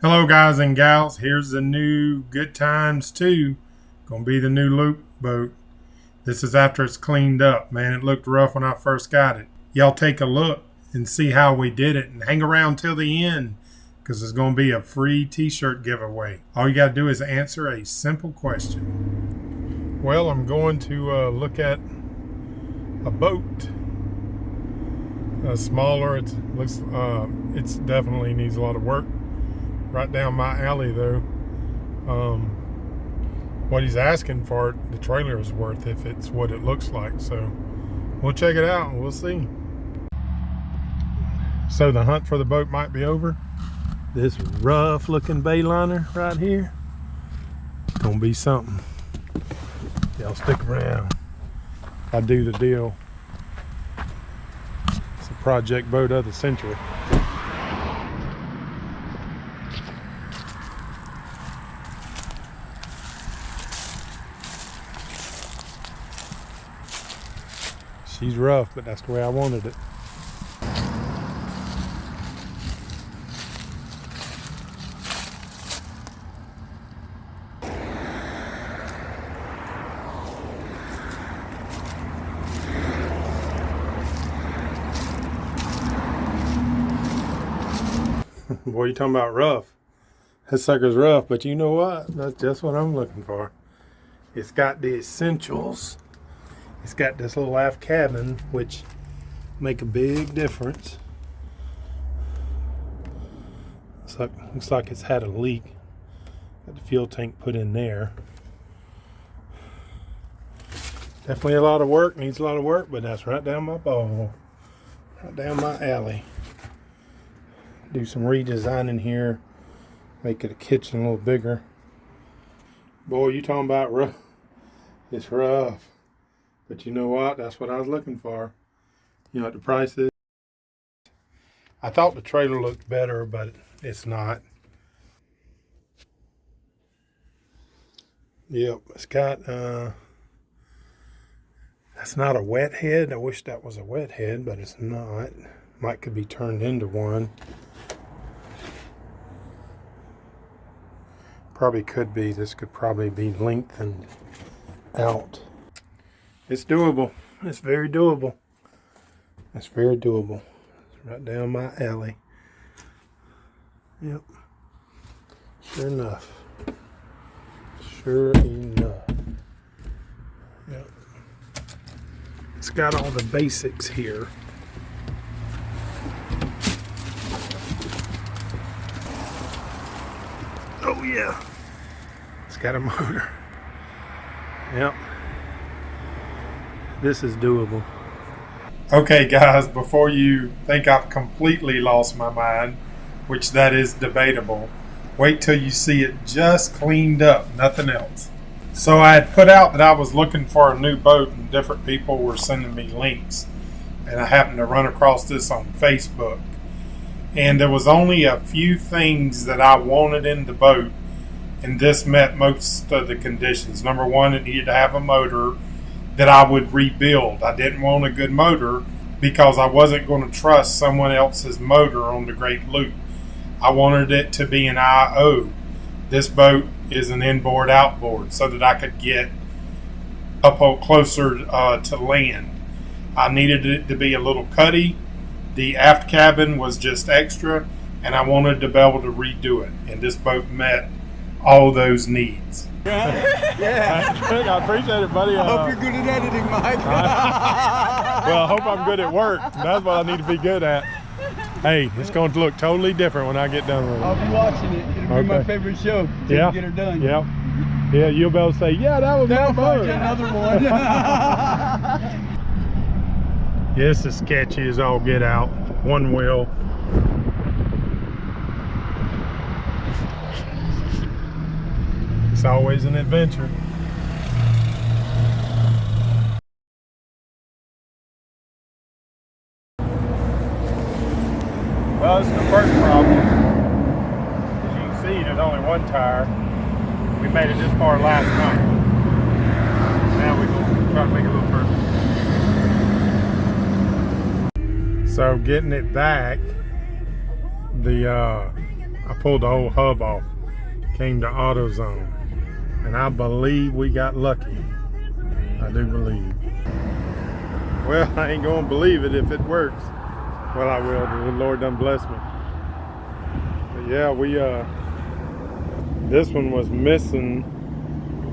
Hello guys and gals, here's the new Good Times 2. Gonna be the new loop boat. This is after it's cleaned up. Man, it looked rough when I first got it. Y'all take a look and see how we did it and hang around till the end because there's gonna be a free t-shirt giveaway. All you gotta do is answer a simple question. Well, I'm going to look at a boat. Smaller, it definitely needs a lot of work. Right down my alley though. What he's asking for it, the trailer is worth if it's what it looks like. So we'll check it out and we'll see. So the hunt for the boat might be over. This rough looking Bayliner right here, gonna be something. Y'all stick around. I do the deal. It's a project boat of the century. She's rough, but that's the way I wanted it. Boy, you talking about rough. That sucker's rough, but you know what? That's just what I'm looking for. It's got the essentials. It's got this little aft cabin, which make a big difference. Looks like it's had a leak. Got the fuel tank put in there. Definitely a lot of work, needs a lot of work, but that's right down my ball. Right down my alley. Do some redesigning here. Make it a kitchen a little bigger. Boy, you talking about rough. It's rough. But you know what? That's what I was looking for. You know what the price is? I thought the trailer looked better, but it's not. Yep, it's got, that's not a wet head. I wish that was a wet head, but it's not. Might could be turned into one. Probably could be. This could probably be lengthened out. It's doable. It's very doable. It's very doable. It's right down my alley. Yep. Sure enough. Sure enough. Yep. It's got all the basics here. Oh yeah. It's got a motor. Yep. This is doable. Okay guys, before you think I've completely lost my mind, which that is debatable, wait till you see it just cleaned up, nothing else. So I had put out that I was looking for a new boat and different people were sending me links. And I happened to run across this on Facebook. And there was only a few things that I wanted in the boat, and this met most of the conditions. Number one, it needed to have a motor that I would rebuild. I didn't want a good motor because I wasn't going to trust someone else's motor on the Great Loop. I wanted it to be an IO. This boat is an inboard outboard so that I could get up closer to land. I needed it to be a little cuddy. The aft cabin was just extra, and I wanted to be able to redo it. And this boat met all those needs. Yeah. I appreciate it, buddy. I hope you're good at editing, Mike. Well, I hope I'm good at work. That's what I need to be good at. Hey, it's going to look totally different when I get done with it. I'll be watching it. It'll be my favorite show. Yeah. Get her done. Yep. Yeah, you'll be able to say, yeah, that was my boat. Another one. Yes, it's sketchy as all get out. One wheel. It's always an adventure. Well, this is the first problem. As you can see, there's only one tire. We made it this far last night. Now we're going to try to make it a little further. So getting it back, the I pulled the whole hub off. Came to AutoZone. And I believe we got lucky. I do believe. Well, I ain't gonna believe it if it works. Well, I will. The Lord done bless me. But yeah, we this one was missing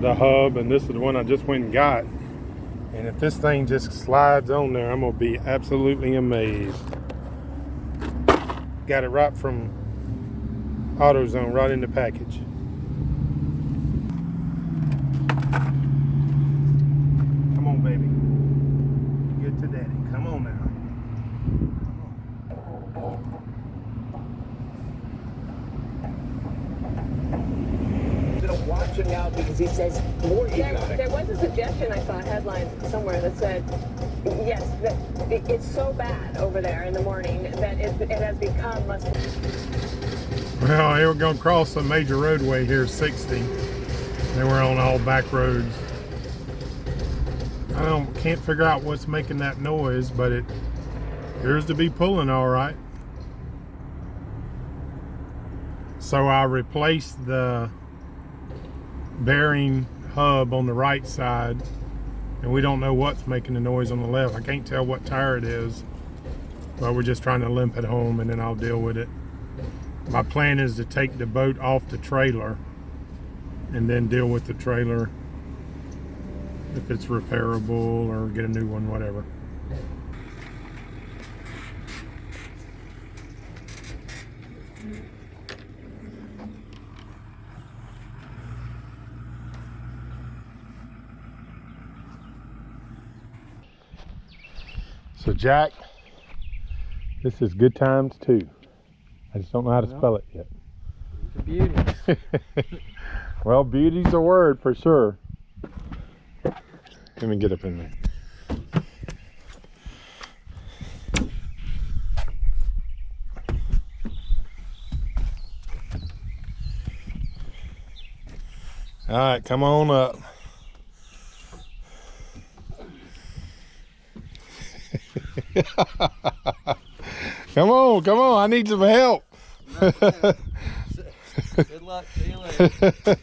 the hub, and this is the one I just went and got. And if this thing just slides on there, I'm gonna be absolutely amazed. Got it right from AutoZone, right in the package. Come on, baby. Get to daddy. Come on now. Watching out because he says more economic. There was a suggestion, I saw a headline somewhere that said, yes, that it's so bad over there in the morning that it has become less. Well, they were going to cross a major roadway here, 60. They were on all back roads. I can't figure out what's making that noise, but it appears to be pulling all right. So I replaced the bearing hub on the right side, and we don't know what's making the noise on the left. I can't tell what tire it is, but we're just trying to limp it home and then I'll deal with it. My plan is to take the boat off the trailer and then deal with the trailer if it's repairable or get a new one, whatever. So Jack, this is good times too. I just don't know how to spell it yet. Beauty. Well, beauty's a word for sure. Let me get up in there. All right, come on up. Come on, come on, I need some help. Good luck, see you later.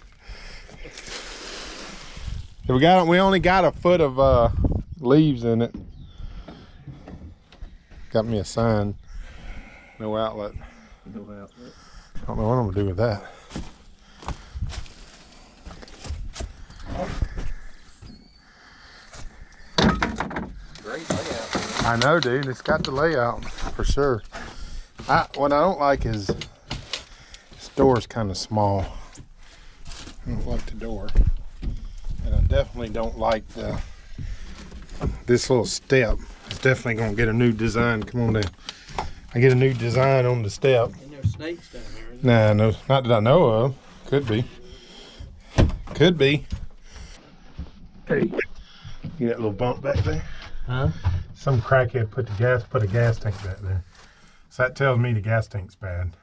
We only got a foot of leaves in it. Got me a sign. No outlet. No outlet. I don't know what I'm gonna do with that. Great layout. I know, dude. It's got the layout for sure. What I don't like is this door's kind of small. I don't like the door, and I definitely don't like this little step. It's definitely gonna get a new design. Come on down. I get a new design on the step. Ain't no snakes down there, is there? Nah, no, not that I know of. Could be. Could be. Hey, see that little bump back there? Huh? Some crackhead put a gas tank back there. So that tells me the gas tank's bad.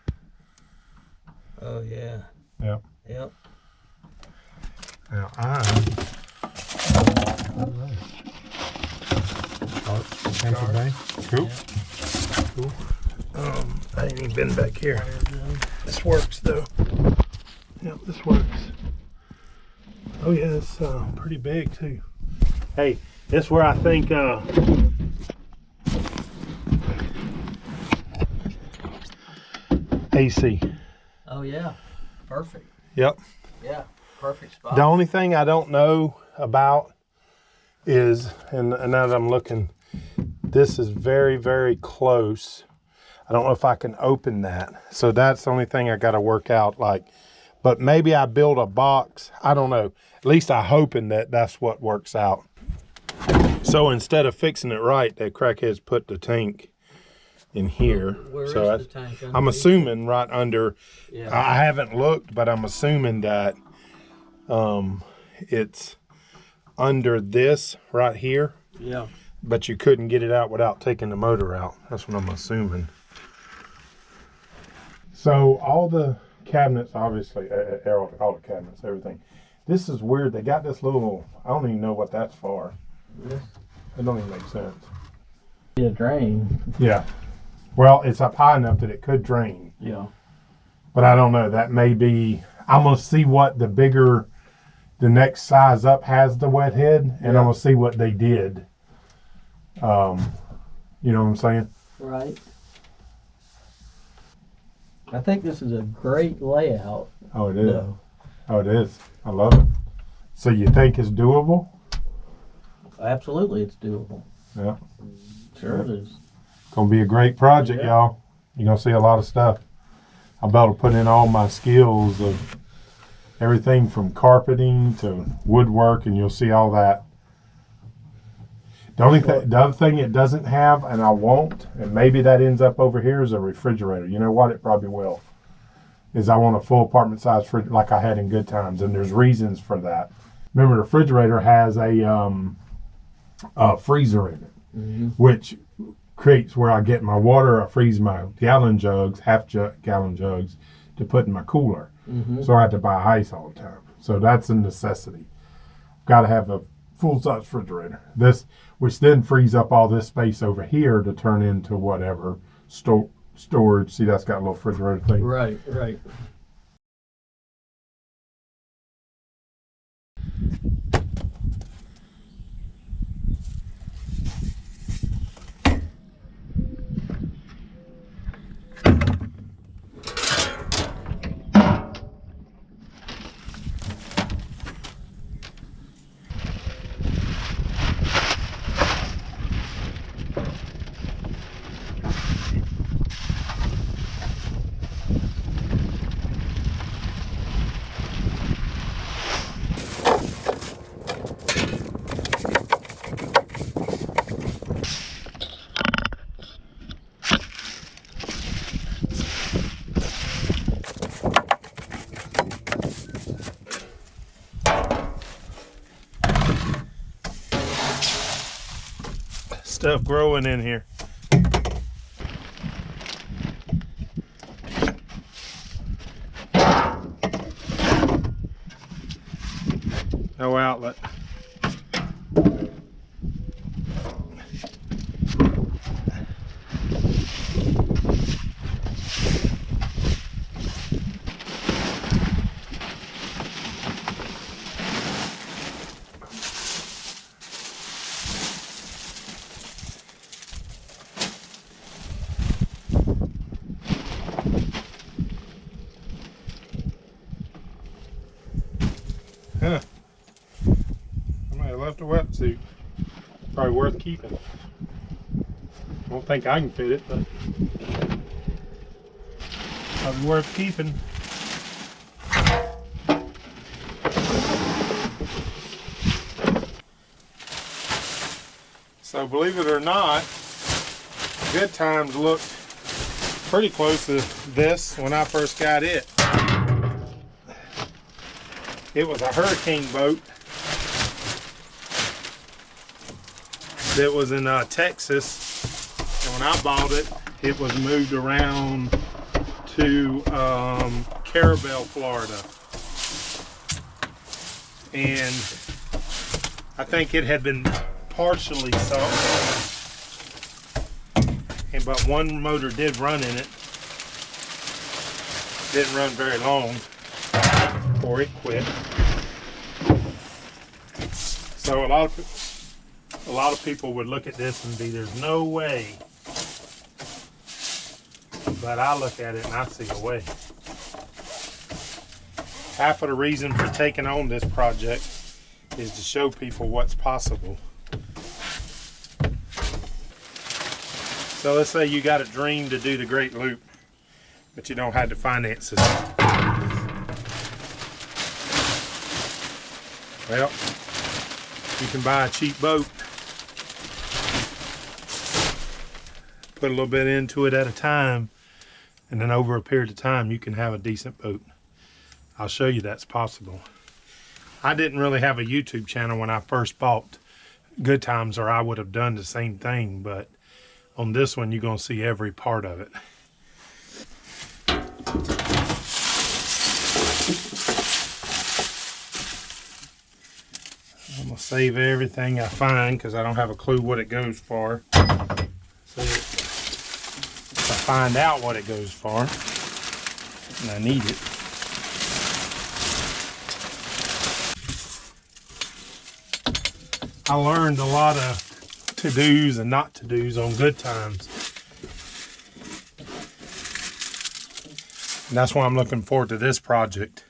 Oh yeah. Yep. Yep. Now Central Bay. Cool. Yeah. Cool. I ain't even been back here. This works though. Yep, this works. Oh yeah, it's pretty big too. Hey, this is where I think AC. Oh yeah. Perfect. Yep. Yeah. Perfect spot. The only thing I don't know about is, and now that I'm looking, this is very, very close. I don't know if I can open that. So that's the only thing I got to work out. But maybe I build a box. I don't know. At least I'm hoping that that's what works out. So instead of fixing it right, the crackheads put the tank in here. Where is so the tank I'm underneath? assuming right under. Yeah. I haven't looked, but I'm assuming that it's under this right here. Yeah. But you couldn't get it out without taking the motor out. That's what I'm assuming. So all the cabinets, obviously, all the cabinets, everything. This is weird. They got this little, I don't even know what that's for. Yes. It don't even make sense. Be a drain. Yeah. Well, it's up high enough that it could drain. Yeah. But I don't know. That may be. I'm gonna see what the next size up has the wet head, and I'm gonna see what they did. You know what I'm saying? Right. I think this is a great layout. Oh, it is. though. Oh, it is. I love it. So you think it's doable? Absolutely, it's doable. Yeah. Sure it is. Gonna be a great project, y'all. You're gonna see a lot of stuff. I'm about to put in all my skills of everything from carpeting to woodwork, and you'll see all that. The other thing it doesn't have, and I won't, and maybe that ends up over here, is a refrigerator. You know what? It probably will. Is I want a full apartment size fridge like I had in Good Times, and there's reasons for that. Remember, the refrigerator has a freezer in it, which creates where I get my water. I freeze my gallon jugs, gallon jugs, to put in my cooler. So I have to buy ice all the time. So that's a necessity. Got to have a full-size refrigerator. Which then frees up all this space over here to turn into whatever storage. See, that's got a little refrigerator thing. Right, right. Stuff growing in here. No outlet. Huh. I might have left a wetsuit. Probably worth keeping. I don't think I can fit it, but probably worth keeping. So believe it or not, Good Times looked pretty close to this when I first got it. It was a hurricane boat that was in Texas, and when I bought it, it was moved around to Carabel, Florida, and I think it had been partially sunk, but one motor did run in it. Didn't run very long before it quit. So a lot of people would look at this and be, there's no way. But I look at it and I see a way. Half of the reason for taking on this project is to show people what's possible. So let's say you got a dream to do the Great Loop, but you don't have the finances. Well, you can buy a cheap boat, put a little bit into it at a time, and then over a period of time you can have a decent boat. I'll show you that's possible. I didn't really have a YouTube channel when I first bought Good Times, or I would have done the same thing, but on this one you're going to see every part of it. I'm going to save everything I find because I don't have a clue what it goes for. So if I find out what it goes for, and I need it. I learned a lot of to-dos and not to-dos on good times. And that's why I'm looking forward to this project.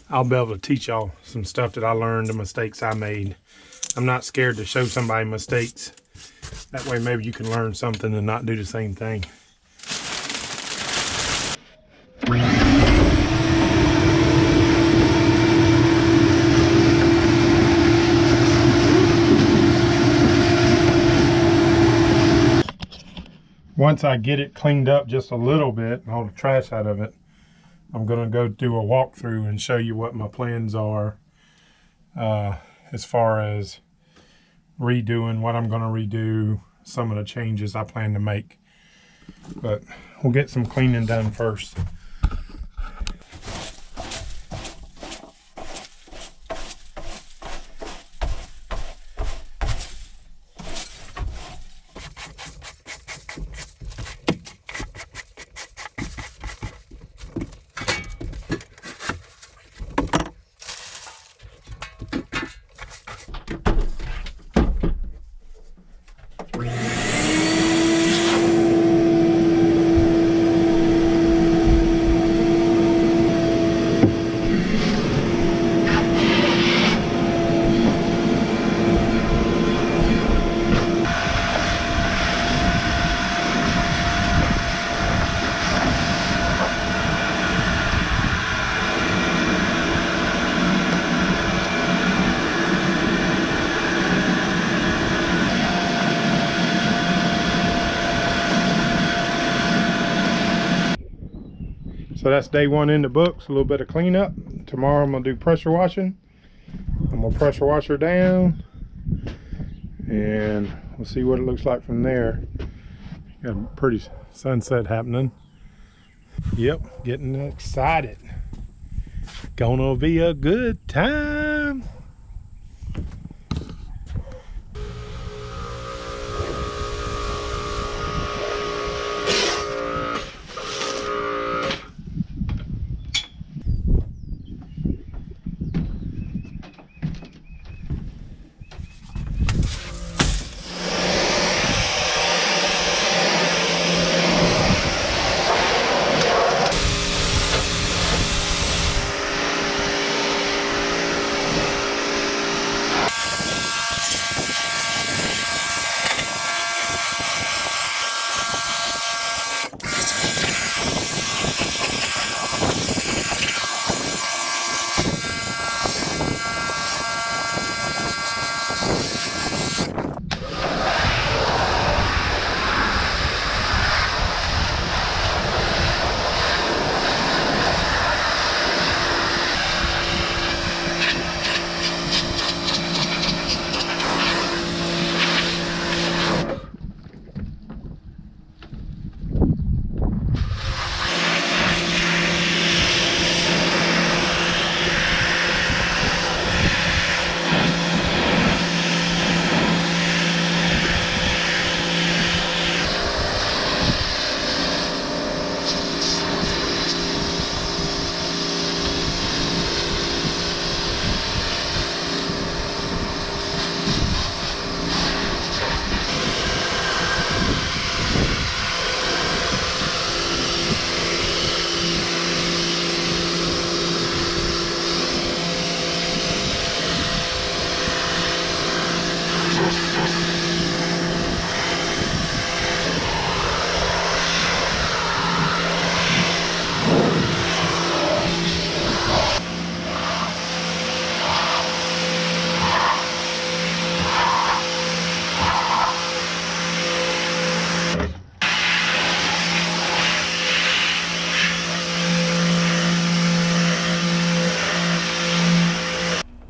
I'll be able to teach y'all some stuff that I learned, the mistakes I made. I'm not scared to show somebody mistakes. That way maybe you can learn something and not do the same thing. Once I get it cleaned up just a little bit and all the trash out of it, I'm gonna go do a walkthrough and show you what my plans are as far as redoing what I'm gonna redo, some of the changes I plan to make. But we'll get some cleaning done first. So that's day one in the books, a little bit of cleanup. Tomorrow I'm gonna do pressure washing. I'm gonna pressure wash her down and we'll see what it looks like from there. Got a pretty sunset happening. Yep, getting excited. Gonna be a good time.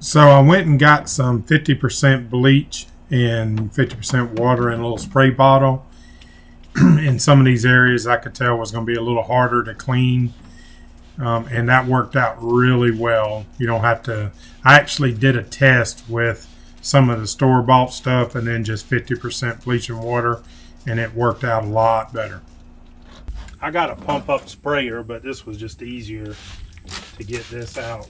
So I went and got some 50% bleach and 50% water in a little spray bottle. In some of these areas I could tell was going to be a little harder to clean. And that worked out really well. You don't have to. I actually did a test with some of the store-bought stuff and then just 50% bleach and water, and it worked out a lot better. I got a pump up sprayer, but this was just easier to get this out.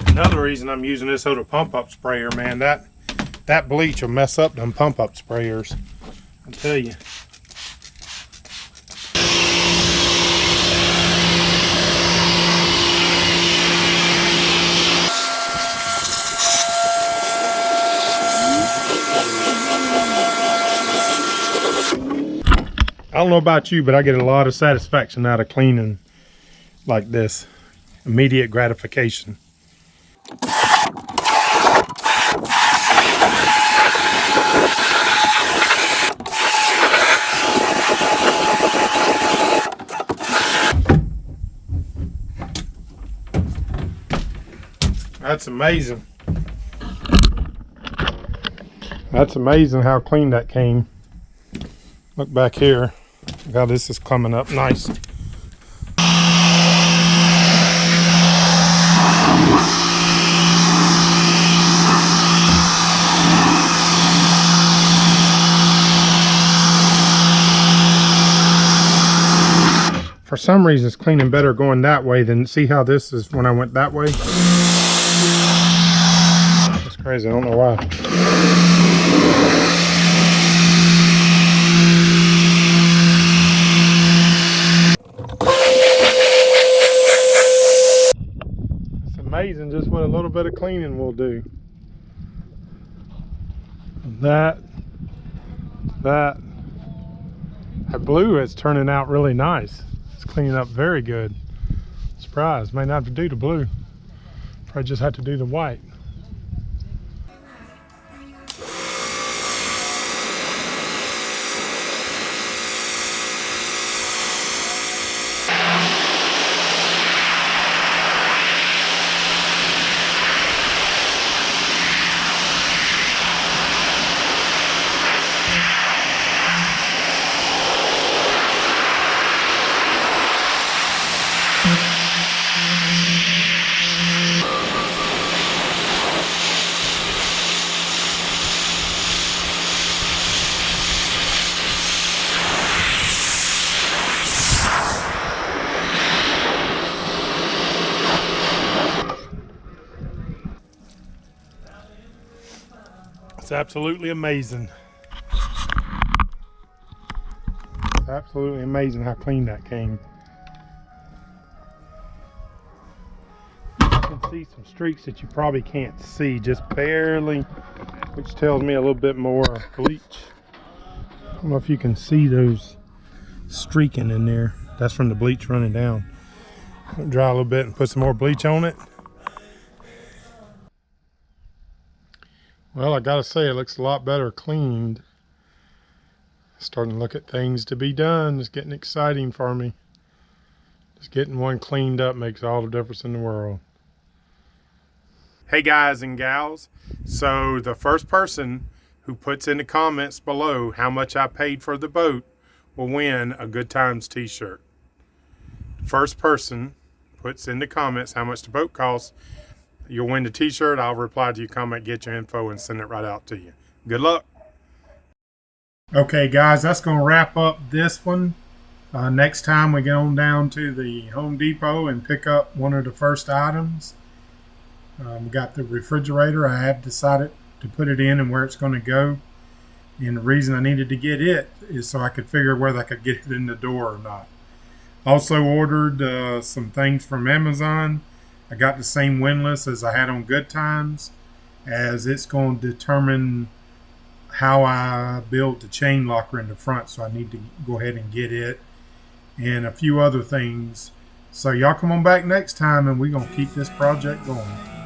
Another reason I'm using this other pump up sprayer, man, that bleach will mess up them pump up sprayers. I tell you. I don't know about you, but I get a lot of satisfaction out of cleaning like this. Immediate gratification. That's amazing. That's amazing how clean that came. Look back here. Look how this is coming up nice. For some reason, it's cleaning better going that way than, see how this is when I went that way? That's crazy, I don't know why. It's amazing just what a little bit of cleaning will do. That blue is turning out really nice. It's cleaning up very good. Surprised, may not have to do the blue. Probably just have to do the white. It's absolutely amazing. It's absolutely amazing how clean that came. You can see some streaks that you probably can't see, just barely, which tells me a little bit more bleach. I don't know if you can see those streaking in there. That's from the bleach running down. Dry a little bit and put some more bleach on it. Well, I gotta say, it looks a lot better cleaned. Starting to look at things to be done. It's getting exciting for me. Just getting one cleaned up makes all the difference in the world. Hey guys and gals, so the first person who puts in the comments below how much I paid for the boat will win a Good Times t-shirt. First person puts in the comments how much the boat costs, you'll win the t-shirt. I'll reply to your comment, get your info, and send it right out to you. Good luck. Okay, guys, that's going to wrap up this one. Next time we get on down to the Home Depot and pick up one of the first items. We got the refrigerator. I have decided to put it in and where it's going to go. And the reason I needed to get it is so I could figure whether I could get it in the door or not. Also ordered some things from Amazon. I got the same windlass as I had on Good Times, as it's going to determine how I build the chain locker in the front, so I need to go ahead and get it, and a few other things. So y'all come on back next time and we're going to keep this project going.